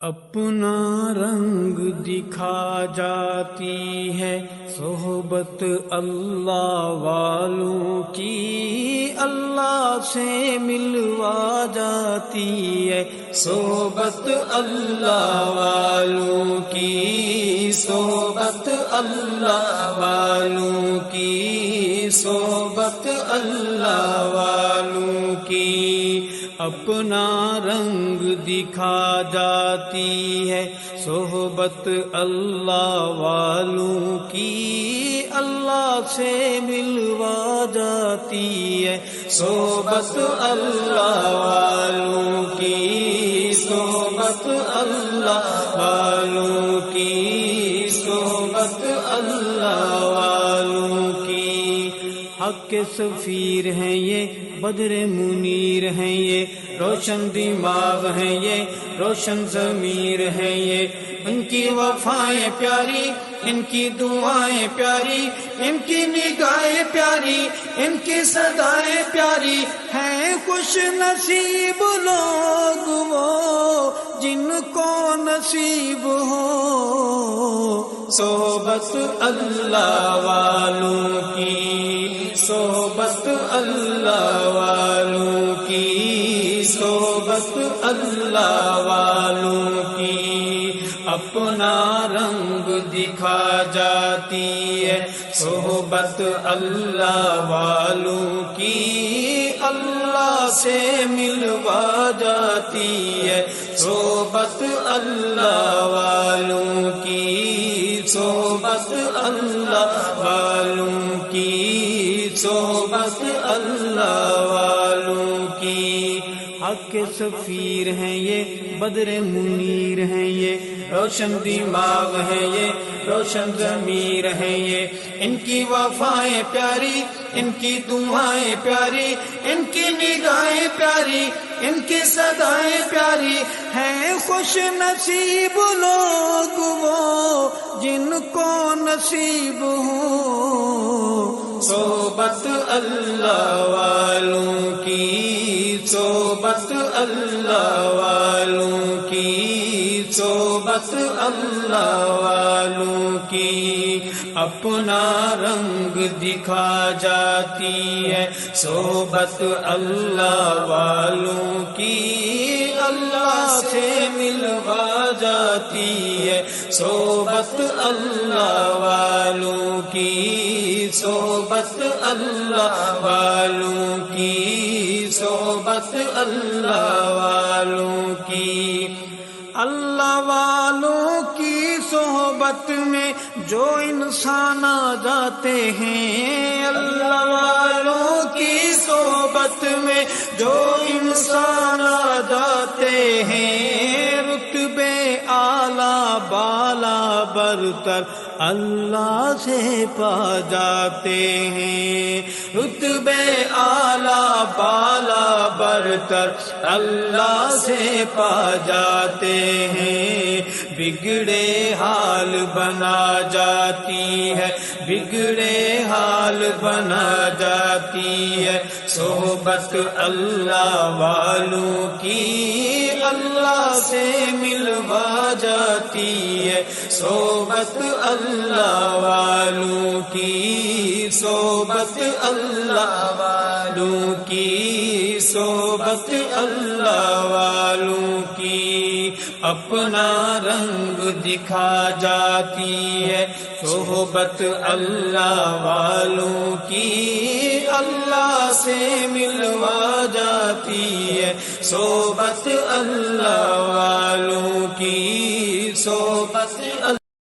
اپنا رنگ دکھا جاتی ہے صحبت اللہ والوں کی، اللہ سے ملوا جاتی ہے صحبت اللہ والوں کی، صحبت اللہ والوں کی، صحبت اللہ والوں کی۔ اپنا رنگ دکھا جاتی ہے صحبت اللہ والوں کی، اللہ سے ملوا جاتی ہے صحبت اللہ والوں کی، صحبت اللہ والوں کی، صحبت اللہ والوں کی۔ حق کے سفیر ہیں یہ، بدر منیر ہیں یہ، روشن دماغ ہیں یہ، روشن ضمیر ہیں یہ، ان کی وفائیں پیاری، ان کی دعائیں پیاری، ان کی نگاہیں پیاری، ان کی صدائیں پیاری ہیں۔ خوش نصیب لوگ وہ جن کو نصیب ہو صحبت اللہ والوں کی، صحبت اللہ والوں کی، صحبت اللہ والوں کی۔ اپنا رنگ دکھا جاتی ہے صحبت اللہ والوں کی، اللہ سے ملوا جاتی ہے صحبت اللہ والوں کی، صحبت اللہ والوں کی، صحبت اللہ والوں کی۔ حق کے سفیر ہیں یہ، بدر منیر ہیں یہ، روشن دماغ ہیں یہ، روشن ضمیر ہیں یہ، ان کی وفائیں پیاری، ان کی دعائیں پیاری، ان کی نگاہیں پیاری، ان کی صدائیں پیاری ہیں۔ خوش نصیب لوگ وہ جن کو نصیب ہو صحبت اللہ والوں کی، صحبت اللہ والوں کی، صحبت اللہ والوں کی۔ اپنا رنگ دکھا جاتی ہے صحبت اللہ والوں کی، اللہ سے ملوا جاتی ہے صحبت اللہ والوں کی، صحبت اللہ والوں کی، صحبت اللہ والوں کی۔ اللہ والوں کی صحبت میں جو انسان آ جاتے ہیں، اللہ والوں کی صحبت میں جو انسان آ جاتے ہیں، رتبے اعلیٰ بالا برتر اللہ سے پا جاتے ہیں، رتبے اعلیٰ بالا برتر اللہ سے پا جاتے ہیں۔ بگڑے حال بنا جاتی ہے، بگڑے حال بنا جاتی ہے صحبت اللہ والوں کی، اللہ سے ملوا جاتی ہے صحبت اللہ والوں کی، صحبت اللہ والوں کی، صحبت اللہ والوں کی۔ اپنا رنگ دکھا جاتی ہے صحبت اللہ والوں کی، اللہ سے ملوا جاتی ہے صحبت اللہ والوں کی، صحبت